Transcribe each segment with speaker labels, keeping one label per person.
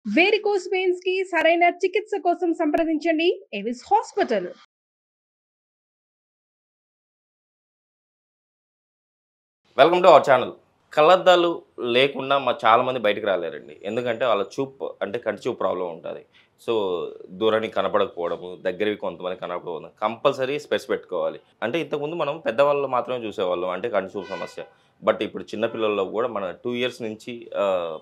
Speaker 1: Varicose veins కి సరైన చికిత్స కోసం సంప్రదించండి Avis hospital.
Speaker 2: Welcome to our channel. కళ్ళద్దాలు లేకుండా చాలామంది బయటికి రాలేరండి. ఎందుకంటే వాళ్ళ చూపు అంటే కంటి చూపు ప్రాబ్లమ్ ఉంటుంది. సో దూరానికి కనపడకపోవడము, దగ్గరవి కొంతమంది కనపడకపోవడం, కంపల్సరీ స్పెట్స్ పెట్టుకోవాలి. అంటే ఇంతకుముందు మనం పెద్దవాళ్ళు మాత్రమే చూసేవాళ్ళం అంటే కంటి చూపు సమస్య. బట్ ఇప్పుడు చిన్న పిల్లల్లో కూడా మన 2 ఇయర్స్ నుంచి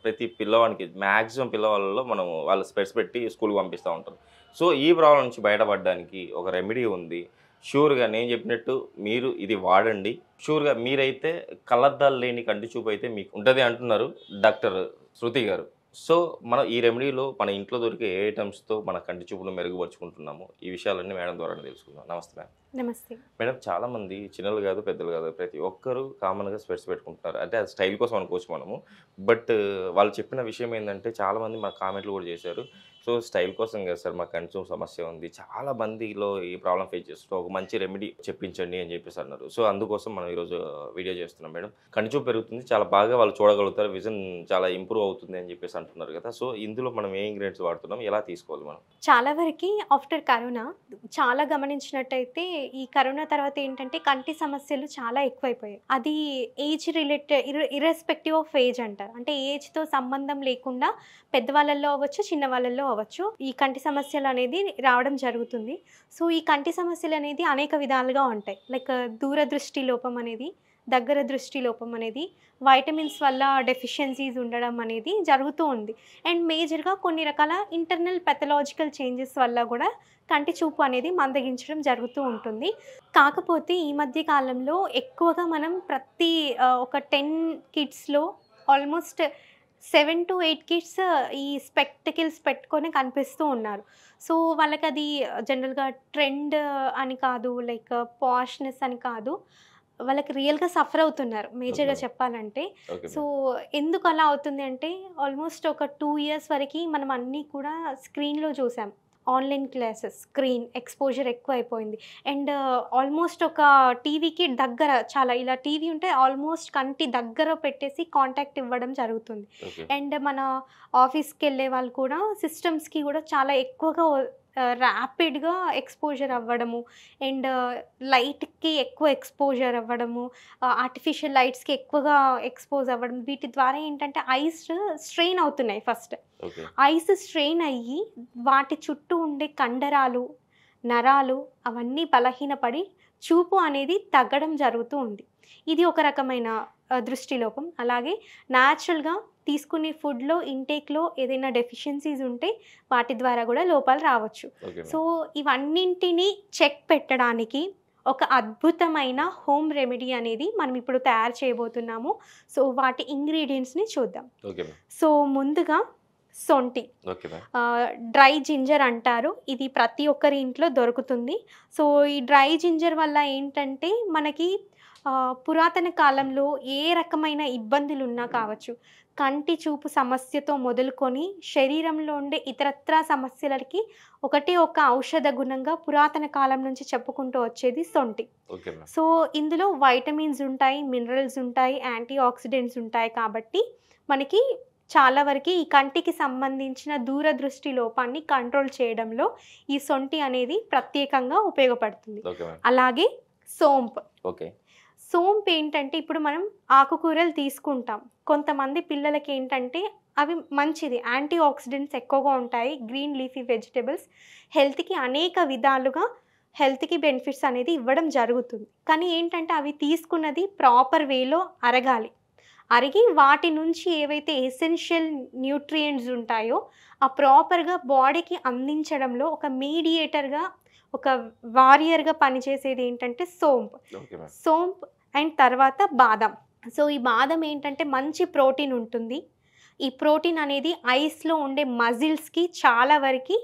Speaker 2: ప్రతి పిల్లవానికి మ్యాక్సిమం పిల్లవాళ్ళలో మనం వాళ్ళు స్పెట్స్ పెట్టి స్కూల్కి పంపిస్తూ ఉంటారు. సో ఈ ప్రాబ్లం నుంచి బయటపడడానికి ఒక రెమెడీ ఉంది. షూర్‌గా నేను చెప్పినట్టు మీరు ఇది వాడండి. షూర్‌గా మీరైతే కళ్ళద్దాలు లేని కంటి చూపు అయితే మీకు ఉంటది అంటున్నారు డాక్టర్ శృతి గారు. సో మనం ఈ రెమెడీలో మన ఇంట్లో దొరికే ఏ ఐటమ్స్‌తో మన కంటి చూపును మెరుగుపరుచుకుంటున్నాము. ఈ విషయాలన్నీ మేడం ద్వారానే తెలుసుకుందాం. నమస్తే మేడం.
Speaker 3: నమస్తే.
Speaker 2: మేడం చాలామంది చిన్నలు కాదు, పెద్దలు కాదు ప్రతి ఒక్కరు కామన్‌గా స్పెట్స్ పెట్టుకుంటున్నారు. అంటే అది స్టైల్ కోసం అనుకోవచ్చు మనము. బట్ వాళ్ళు చెప్పిన విషయం ఏందంటే చాలామంది మాకు కామెంట్లు కూడా చేశారు. సో స్టైల్ కోసం కాదు సార్, మాకు కంటి చూపు సమస్య ఉంది. చాలా మందిలో ఈ ప్రాబ్లమ్ ఫేస్ చేస్తున్నారు. ఒక మంచి రెమెడీ చెప్పించండి అని చెప్పేసి అన్నారు. సో అందుకోసం మనం ఈరోజు వీడియో చేస్తున్నాం మేడం. కంటి చూపు పెరుగుతుంది, చాలా బాగా వాళ్ళు చూడగలుగుతారు, విజన్ చాలా ఇంప్రూవ్ అవుతుంది అని చెప్పేసి అంటున్నారు కదా. సో ఇందులో మనం ఏ ఇంగ్రీడియంట్స్ వాడుతున్నాం, ఎలా తీసుకోవాలి మనం?
Speaker 3: చాలా వరకు ఆఫ్టర్ కరోనా చాలా గమనించినట్టయితే ఈ కరోనా తర్వాత ఏంటంటే కంటి సమస్యలు చాలా ఎక్కువైపోయాయి. అది age related irrespective of age అంటారు. అంటే ఏజ్‌తో సంబంధం లేకుండా పెద్దవాళ్ళల్లో అవ్వచ్చు, చిన్న వాళ్ళల్లో అవ్వచ్చు ఈ కంటి సమస్యలు అనేది రావడం జరుగుతుంది. సో ఈ కంటి సమస్యలు అనేది అనేక విధాలుగా ఉంటాయి. లైక్ దూరదృష్టి లోపం అనేది, దగ్గర దృష్టి లోపం అనేది, వైటమిన్స్ వల్ల డెఫిషియన్సీస్ ఉండడం అనేది జరుగుతూ ఉంది. అండ్ మేజర్గా కొన్ని రకాల ఇంటర్నల్ పెథలాజికల్ చేంజెస్ వల్ల కూడా కంటి చూపు అనేది మందగించడం జరుగుతూ ఉంటుంది. కాకపోతే ఈ మధ్య కాలంలో ఎక్కువగా మనం ప్రతి ఒక 10 కిడ్స్‌లో ఆల్మోస్ట్ 7 to 8 కిడ్స్ ఈ స్పెక్టకిల్స్ పెట్టుకొని కనిపిస్తూ ఉన్నారు. సో వాళ్ళకి అది జనరల్గా ట్రెండ్ అని కాదు, లైక్ పాష్నెస్ అని కాదు, వాళ్ళకి రియల్గా సఫర్ అవుతున్నారు మేజర్గా చెప్పాలంటే. సో ఎందుకు అలా అవుతుంది అంటే ఆల్మోస్ట్ ఒక 2 ఇయర్స్ వరకు మనం అన్నీ కూడా స్క్రీన్లో చూసాం. ఆన్లైన్ క్లాసెస్, స్క్రీన్ ఎక్స్పోజర్ ఎక్కువ అయిపోయింది. అండ్ ఆల్మోస్ట్ ఒక టీవీకి దగ్గర, చాలా ఇలా టీవీ ఉంటే ఆల్మోస్ట్ కంటి దగ్గర పెట్టేసి కాంటాక్ట్ ఇవ్వడం జరుగుతుంది. అండ్ మన ఆఫీస్కి వెళ్ళే వాళ్ళు కూడా సిస్టమ్స్కి కూడా చాలా ఎక్కువగా ర్యాపిడ్గా ఎక్స్పోజర్ అవ్వడము, అండ్ లైట్కి ఎక్కువ ఎక్స్పోజర్ అవ్వడము, ఆర్టిఫిషియల్ లైట్స్కి ఎక్కువగా ఎక్స్పోజ్ అవ్వడం, వీటి ద్వారా ఏంటంటే ఐస్ స్ట్రెయిన్ అవుతున్నాయి. ఫస్ట్ ఐస్ స్ట్రెయిన్ అయ్యి వాటి చుట్టూ ఉండే కండరాలు, నరాలు అవన్నీ బలహీనపడి చూపు అనేది తగ్గడం జరుగుతూ ఉంది. ఇది ఒక రకమైన దృష్టిలోపం. అలాగే న్యాచురల్గా తీసుకునే ఫుడ్లో ఇంటేక్లో ఏదైనా డెఫిషియన్సీస్ ఉంటే వాటి ద్వారా కూడా లోపాలు రావచ్చు. సో ఇవన్నింటినీ చెక్ పెట్టడానికి ఒక అద్భుతమైన హోమ్ రెమెడీ అనేది మనం ఇప్పుడు తయారు చేయబోతున్నాము. సో వాటి ఇంగ్రీడియంట్స్ని చూద్దాం. సో ముందుగా సొంటి, డ్రై జింజర్ అంటారు. ఇది ప్రతి ఒక్కరి ఇంట్లో దొరుకుతుంది. సో ఈ డ్రై జింజర్ వల్ల ఏంటంటే మనకి పురాతన కాలంలో ఏ రకమైన ఇబ్బందులు ఉన్నా కావచ్చు, కంటి చూపు సమస్యతో మొదలుకొని శరీరంలో ఉండే ఇతరత్రా సమస్యలకి ఒకటే ఒక ఔషధ గుణంగా పురాతన కాలం నుంచి చెప్పుకుంటూ వచ్చేది సొంటి. సో ఇందులో వైటమిన్స్ ఉంటాయి, మినరల్స్ ఉంటాయి, యాంటీ ఆక్సిడెంట్స్ ఉంటాయి. కాబట్టి మనకి చాలా వరకు ఈ కంటికి సంబంధించిన దూరదృష్టి లోపాన్ని కంట్రోల్ చేయడంలో ఈ సొంటి అనేది ప్రత్యేకంగా ఉపయోగపడుతుంది. అలాగే సోంపు. సోంపు ఏంటంటే ఇప్పుడు మనం ఆకుకూరలు తీసుకుంటాం. కొంతమంది పిల్లలకి ఏంటంటే అవి మంచిది, యాంటీ ఆక్సిడెంట్స్ ఎక్కువగా ఉంటాయి. గ్రీన్ లీఫీ వెజిటబుల్స్ హెల్త్కి అనేక విధాలుగా హెల్త్కి బెనిఫిట్స్ అనేది ఇవ్వడం జరుగుతుంది. కానీ ఏంటంటే అవి తీసుకున్నది ప్రాపర్ వేలో అరగాలి. అరిగి వాటి నుంచి ఏవైతే ఎసెన్షియల్ న్యూట్రియంట్స్ ఉంటాయో ఆ ప్రాపర్గా బాడీకి అందించడంలో ఒక మీడియేటర్గా, ఒక వారియర్గా పనిచేసేది ఏంటంటే సోంపు. సోంపు అండ్ తర్వాత బాదం. సో ఈ బాదం ఏంటంటే మంచి ప్రోటీన్ ఉంటుంది. ఈ ప్రోటీన్ అనేది ఐస్లో ఉండే మజిల్స్కి చాలా వరకు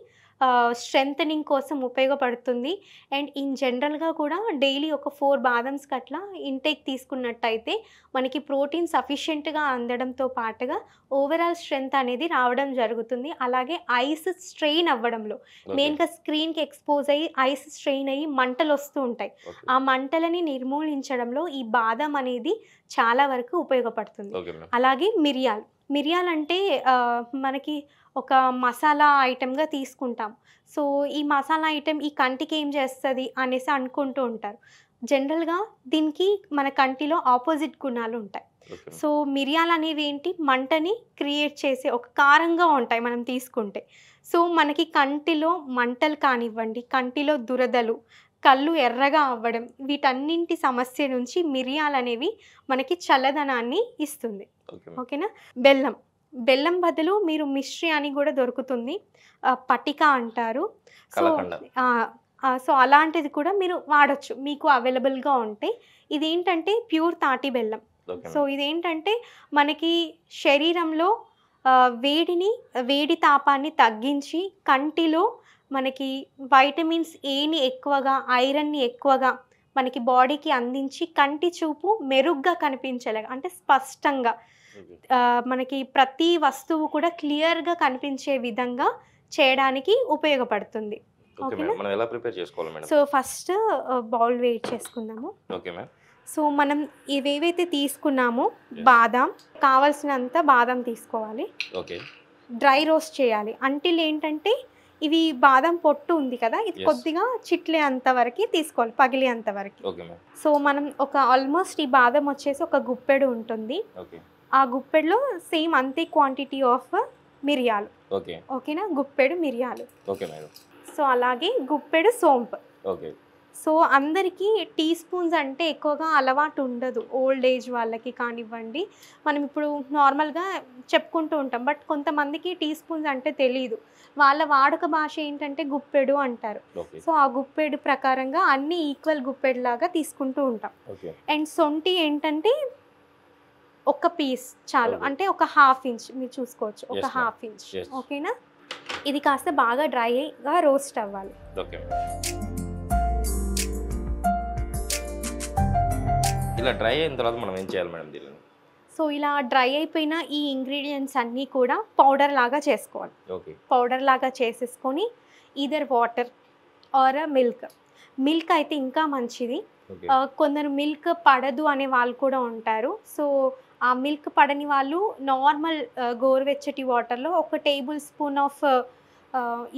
Speaker 3: స్ట్రెంథనింగ్ కోసం ఉపయోగపడుతుంది. అండ్ ఇన్ జనరల్గా కూడా డైలీ ఒక 4 బాదమ్స్కి అట్లా ఇంటేక్ తీసుకున్నట్టయితే మనకి ప్రోటీన్ సఫిషియెంట్గా అందడంతో పాటుగా ఓవరాల్ స్ట్రెంత్ అనేది రావడం జరుగుతుంది. అలాగే ఐస్ స్ట్రెయిన్ అవ్వడంలో, మెయిన్గా స్క్రీన్కి ఎక్స్పోజ్ అయ్యి ఐస్ స్ట్రెయిన్ అయ్యి మంటలు వస్తూ ఉంటాయి. ఆ మంటలని నిర్మూలించడంలో ఈ బాదం అనేది చాలా వరకు ఉపయోగపడుతుంది. అలాగే మిరియాలు. మిరియాలంటే మనకి ఒక మసాలా ఐటెంగా తీసుకుంటాం. సో, ఈ మసాలా ఐటెం ఈ కంటికి ఏం చేస్తది అనేసి అనుకుంటూ ఉంటారు. జనరల్‌గా దీనికి మన కంటిలో ఆపోజిట్ గుణాలు ఉంటాయి.
Speaker 2: ఓకే.
Speaker 3: సో, మిరియాలనేవి ఏంటి మంటని క్రియేట్ చేసే ఒక కారంగా ఉంటాయి మనం తీసుకుంటే. సో, మనకి కంటిలో మంటలు కానివ్వండి, కంటిలో దురదలు, కళ్ళు ఎర్రగా అవ్వడం వీటన్నింటి సమస్య నుంచి మిరియాలనేవి మనకి చల్లదనాన్ని ఇస్తుంది.
Speaker 2: ఓకే.
Speaker 3: ఓకేనా? బెల్లం. బెల్లం బదులు మీరు మిశ్రి అని గూడా దొరుకుతుంది. పటిక అంటారు. సో
Speaker 2: కలకండ.
Speaker 3: సో, అలాంటిది కూడా మీరు వాడొచ్చు. మీకు అవైలబుల్‌గా ఉంటే. ఇదేంటంటే ప్యూర్ తాటి బెల్లం.
Speaker 2: ఓకే.
Speaker 3: సో, ఇదేంటంటే మనకి శరీరంలో వేడి తాపాన్ని తగ్గించి కంటిలో మనకి వైటమిన్స్ ఏని ఎక్కువగా, ఐరన్‌ని ఎక్కువగా మనకి బాడీకి అందించి కంటి చూపు మెరుగ్గా కనిపించేలాగా అంటే స్పష్టంగా
Speaker 2: ఓకే.
Speaker 3: మనకి ప్రతి వస్తువు కూడా క్లియర్‌గా కనిపించే విధంగా చేయడానికి ఉపయోగపడుతుంది.
Speaker 2: ఓకే
Speaker 3: ఓకేనా?
Speaker 2: మేడం. మనం ఎలా ప్రిపేర్ చేసుకోవాలి మేడం?
Speaker 3: సో, ఫస్ట్ బౌల్ వేడి చేసుకుందాము.
Speaker 2: Okay ma'am.
Speaker 3: సో, మనం ఇవేవైతే తీసుకున్నామో
Speaker 2: Yes.
Speaker 3: బాదాం, కావాల్సినంత బాదాం తీసుకోవాలి.
Speaker 2: ఓకే.
Speaker 3: డ్రై రోస్ట్ చేయాలి. అంటిల్ ఏంటంటే ఇవి బాదం పొట్టు ఉంది కదా! ఇది
Speaker 2: Yes.
Speaker 3: కొద్దిగా చిట్లేంత వరకి తీసుకోవాలి. పగిలేంత వరకి.
Speaker 2: Okay ma'am.
Speaker 3: సో, మనం ఒక ఆల్మోస్ట్ ఈ బాదం వచ్చేసి ఒక గుప్పెడు ఉంటుంది.
Speaker 2: ఓకే.
Speaker 3: ఆ గుప్పెడులో సేమ్ అంతే క్వాంటిటీ ఆఫ్ మిరియాలు.
Speaker 2: ఓకే.
Speaker 3: ఓకేనా? గుప్పెడు మిరియాలు.
Speaker 2: Okay madam.
Speaker 3: సో, అలాగే గుప్పెడు సోంపు.
Speaker 2: ఓకే.
Speaker 3: సో, అందరికీ టీ స్పూన్స్ అంటే ఎక్కువగా అలవాటు ఉండదు. ఓల్డ్ ఏజ్ వాళ్ళకి కానివ్వండి. మనం ఇప్పుడు నార్మల్‌గా చెప్పుకుంటూ ఉంటాం. బట్ కొంతమందికి టీ స్పూన్స్ అంటే తెలీదు. వాళ్ళ వాడుక భాష ఏంటంటే గుప్పెడు అంటారు.
Speaker 2: ఓకే.
Speaker 3: సో, ఆ గుప్పెడు ప్రకారంగా అన్నీ ఈక్వల్ గుప్పెడులాగా తీసుకుంటూ ఉంటాం.
Speaker 2: ఓకే.
Speaker 3: అండ్ సొంటి ఏంటంటే ఒక పీస్ చాలు.
Speaker 2: Okay.
Speaker 3: అంటే ఒక హాఫ్ ఇంచ్ మీరు చూసుకోవచ్చు. ఒక
Speaker 2: Yes, ma'am.
Speaker 3: Half inch.
Speaker 2: Yes.
Speaker 3: ఓకేనా? ఇది కాస్త బాగా డ్రైగా రోస్ట్ అవ్వాలి.
Speaker 2: ఓకే. ఇలా డ్రై అయిన తర్వాత మనం ఏం చేయాలి మేడం దీనిని?
Speaker 3: సో, ఇలా డ్రై అయిపోయిన ఈ ఇంగ్రీడియంట్స్ అన్నీ కూడా పౌడర్ లాగా చేసుకోవాలి.
Speaker 2: ఓకే.
Speaker 3: పౌడర్ లాగా చేసేసుకొని either water are milk. Milk అయితే ఇంకా మంచిది.
Speaker 2: ఓకే.
Speaker 3: కొందరు మిల్క్ పడదు అనే వాళ్ళు కూడా ఉంటారు. సో, ఆ మిల్క్ పడని వాళ్ళు నార్మల్ గోరువెచ్చటి వాటర్లో ఒక టేబుల్ స్పూన్ ఆఫ్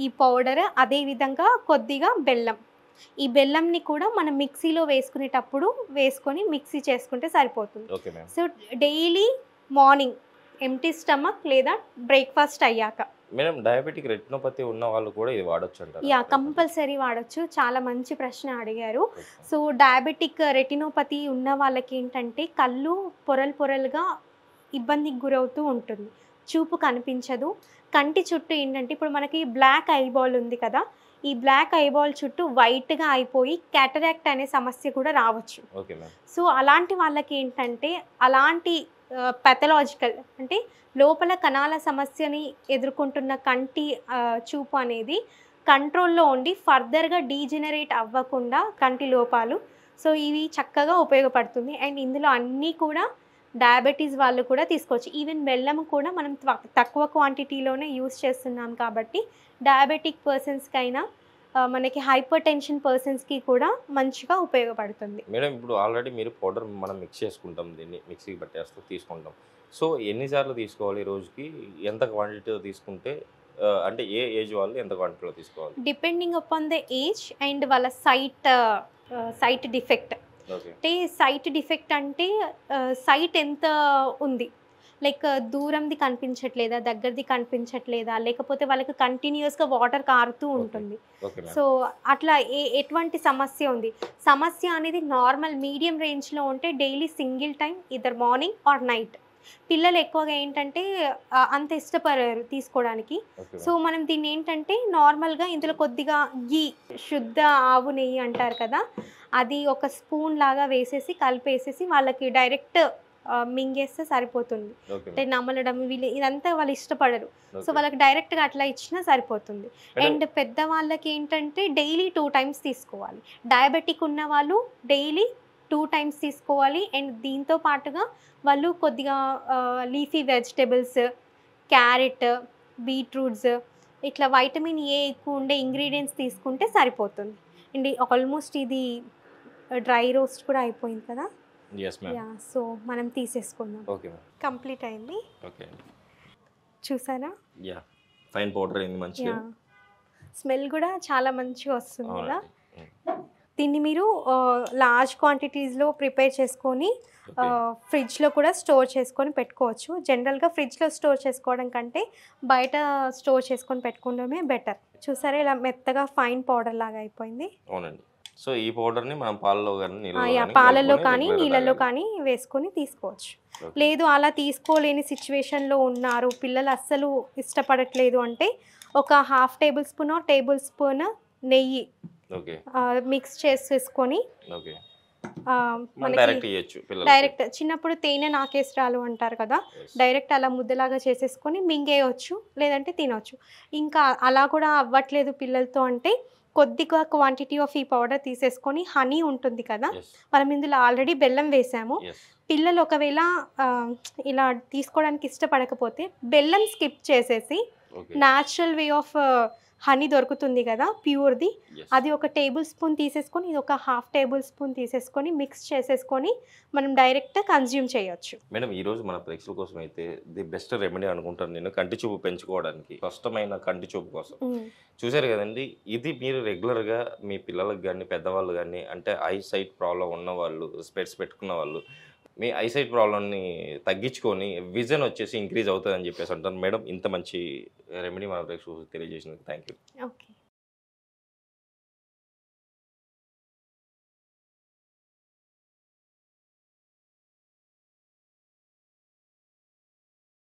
Speaker 3: ఈ పౌడర్, అదేవిధంగా కొద్దిగా బెల్లం. ఈ బెల్లంని కూడా మనం మిక్సీలో వేసుకునేటప్పుడు వేసుకొని మిక్సీ చేసుకుంటే సరిపోతుంది.
Speaker 2: Okay ma'am.
Speaker 3: So, daily morning empty stomach లేదా బ్రేక్ఫాస్ట్ అయ్యాక
Speaker 2: మేడం డయాబెటిక్ రెటినోపతి ఉన్న వాళ్ళు కూడా ఇది వాడొచ్చు అంటారు?
Speaker 3: యా కంపల్సరీ వాడచ్చు. చాలా మంచి ప్రశ్న అడిగారు. సో, డయాబెటిక్ రెటినోపతి ఉన్న వాళ్ళకి ఏంటంటే కళ్ళు పొరలు పొరలుగా ఇబ్బందికి గురవుతూ ఉంటుంది. చూపు కనిపించదు. కంటి చుట్టూ ఏంటంటే ఇప్పుడు మనకి బ్లాక్ ఐబాల్ ఉంది కదా! ఈ బ్లాక్ ఐబాల్ చుట్టూ వైట్‌గా అయిపోయి క్యాటరాక్ట్ అనే సమస్య కూడా రావచ్చు.
Speaker 2: Okay ma'am.
Speaker 3: సో, అలాంటి వాళ్ళకి ఏంటంటే అలాంటి పాథలాజికల్ అంటే లోపల కణాల సమస్యని ఎదుర్కొంటున్న కంటి చూపు అనేది కంట్రోల్లో ఉండి ఫర్దర్‌గా డీజెనరేట్ అవ్వకుండా కంటి లోపాలు. సో, ఇవి చక్కగా ఉపయోగపడుతుంది. అండ్ ఇందులో అన్నీ కూడా డయాబెటీస్ వాళ్ళు కూడా తీసుకోవచ్చు. ఈవెన్ బెల్లం కూడా మనం తక్కువ క్వాంటిటీలోనే యూజ్ చేస్తున్నాం కాబట్టి డయాబెటిక్ పర్సన్స్‌కైనా మనకి హైపర్ టెన్షన్ పర్సన్స్‌కి కూడా మంచిగా ఉపయోగపడుతుంది.
Speaker 2: మేడం ఇప్పుడు ఆల్రెడీ మీరు పౌడర్ మనం మిక్స్ చేసుకుంటాం, దీన్ని మిక్సీకి పట్టేస్తూ తీసుకుంటాం. సో ఎన్నిసార్లు తీసుకోవాలి రోజుకి? ఎంత క్వాంటిటీలో తీసుకుంటే అంటే ఏ ఏజ్ వాళ్ళు ఎంత క్వాంటిటీలో తీసుకోవాలి?
Speaker 3: Depending upon the age and వాళ్ళ సైట్ డిఫెక్ట్.
Speaker 2: ఓకే.
Speaker 3: అంటే సైట్ డిఫెక్ట్ అంటే సైట్ ఎంత ఉంది, లైక్ దూరంది కనిపించట్లేదా, దగ్గరది కనిపించట్లేదా, లేకపోతే వాళ్ళకి కంటిన్యూస్గా వాటర్ కారుతూ ఉంటుంది.
Speaker 2: Okay ma'am.
Speaker 3: సో అట్లా ఎటువంటి సమస్య ఉంది. సమస్య అనేది నార్మల్ మీడియం రేంజ్లో ఉంటే daily single time either morning or night. పిల్లలు ఎక్కువగా ఏంటంటే అంత ఇష్టపడరు తీసుకోవడానికి.
Speaker 2: ఓకే
Speaker 3: సో మనం దీన్ని ఏంటంటే నార్మల్గా ఇందులో కొద్దిగా గీ, శుద్ధ ఆవు నెయ్యి అంటారు కదా, అది ఒక స్పూన్ లాగా వేసేసి కలిపేసేసి వాళ్ళకి డైరెక్ట్ మింగేస్తే సరిపోతుంది.
Speaker 2: ఓకే
Speaker 3: అంటే నమలడం వీళ్ళు ఇదంతా వాళ్ళు ఇష్టపడరు. So
Speaker 2: okay.
Speaker 3: వాళ్ళకి డైరెక్ట్గా అట్లా ఇచ్చినా సరిపోతుంది.
Speaker 2: మేడం,
Speaker 3: అండ్ పెద్దవాళ్ళకి ఏంటంటే డైలీ 2 times తీసుకోవాలి. డయాబెటిక్ ఉన్న వాళ్ళు డైలీ 2 times తీసుకోవాలి. అండ్ దీంతో పాటుగా వాళ్ళు కొద్దిగా లీఫీ వెజిటబుల్స్, క్యారెట్, బీట్రూట్స్, ఇట్లా వైటమిన్ ఏ ఎక్కువ ఉండే ఇంగ్రీడియంట్స్ తీసుకుంటే సరిపోతుంది. అండ్ ఆల్మోస్ట్ ఇది డ్రై రోస్ట్ కూడా అయిపోయింది కదా.
Speaker 2: yes ma'am.
Speaker 3: యా, సో మనం తీసేసుకుందాం.
Speaker 2: Okay ma'am.
Speaker 3: కంప్లీట్ అయింది.
Speaker 2: ఓకే.
Speaker 3: చూసారా?
Speaker 2: యా ఫైన్ పౌడర్ అయింది మంచిగా.
Speaker 3: యా, స్మెల్ కూడా చాలా మంచిగా వస్తుంది కదా.
Speaker 2: అవునండి.
Speaker 3: దీన్ని మీరు లార్జ్ క్వాంటిటీస్లో ప్రిపేర్ చేసుకొని
Speaker 2: ఓకే.
Speaker 3: ఫ్రిడ్జ్లో కూడా స్టోర్ చేసుకొని పెట్టుకోవచ్చు. జనరల్గా ఫ్రిడ్జ్లో స్టోర్ చేసుకోవడం కంటే బయట స్టోర్ చేసుకొని పెట్టుకోవడమే బెటర్. చూసారా ఇలా మెత్తగా ఫైన్ పౌడర్ లాగా అయిపోయింది.
Speaker 2: అవునండి. సో ఈ పౌడర్ని మనం పాలలో కానీ
Speaker 3: పాలల్లో కానీ నీళ్ళల్లో కానీ వేసుకొని తీసుకోవచ్చు. లేదు అలా తీసుకోలేని సిచ్యువేషన్లో ఉన్నారు, పిల్లలు అస్సలు ఇష్టపడట్లేదు అంటే ఒక హాఫ్ టేబుల్ స్పూన్ నెయ్యి
Speaker 2: ఓకే
Speaker 3: మిక్స్ చేసేసుకొని
Speaker 2: ఓకే
Speaker 3: మనకి
Speaker 2: డైరెక్ట్ ఇవ్వచ్చు పిల్లలకి.
Speaker 3: డైరెక్ట్ చిన్నప్పుడు తేనె నాకేసరాలు అంటారు కదా, డైరెక్ట్ అలా ముద్దలాగా చేసేసుకొని మింగేయచ్చు, లేదంటే తినవచ్చు. ఇంకా అలా కూడా అవ్వట్లేదు పిల్లలతో అంటే కొద్దిగా క్వాంటిటీ ఆఫ్ ఈ పౌడర్ తీసేసుకొని హనీ ఉంటుంది కదా,
Speaker 2: Yes.
Speaker 3: మనం ఇందులో ఆల్రెడీ బెల్లం వేసాము.
Speaker 2: Yes.
Speaker 3: పిల్లలు ఒకవేళ ఇలా తీసుకోవడానికి ఇష్టపడకపోతే బెల్లం స్కిప్ చేసేసి
Speaker 2: Okay.
Speaker 3: Natural way of honey దొరుకుతుంది కదా ప్యూర్ది,
Speaker 2: Yes.
Speaker 3: అది ఒక టేబుల్ స్పూన్ తీసేసుకొని ఇది ఒక హాఫ్ టేబుల్ స్పూన్ తీసేసుకొని మిక్స్ చేసేసుకొని మనం డైరెక్ట్ కన్జ్యూమ్ చేయొచ్చు.
Speaker 2: మేడం ఈ రోజు మన ప్రేక్షకుల కోసం అయితే ది బెస్ట్ రెమెడీ అనుకుంటాను నేను, కంటి చూపు పెంచుకోవడానికి, కష్టమైన కంటి చూపు కోసం. చూసారు కదండి, ఇది మీరు రెగ్యులర్గా మీ పిల్లలకు కానీ పెద్దవాళ్ళు కానీ అంటే ఐ సైట్ ప్రాబ్లం ఉన్న వాళ్ళు, స్పెట్స్ పెట్టుకున్న వాళ్ళు మీ ఐసైట్ ప్రాబ్లమ్ని తగ్గించుకొని విజన్ వచ్చేసి ఇంక్రీజ్ అవుతుందని చెప్పేసి అంటారు. మేడం ఇంత మంచి రెమెడీ మన ప్రేక్షకులకు తెలియజేసినందుకు థ్యాంక్ యూ.
Speaker 3: ఓకే.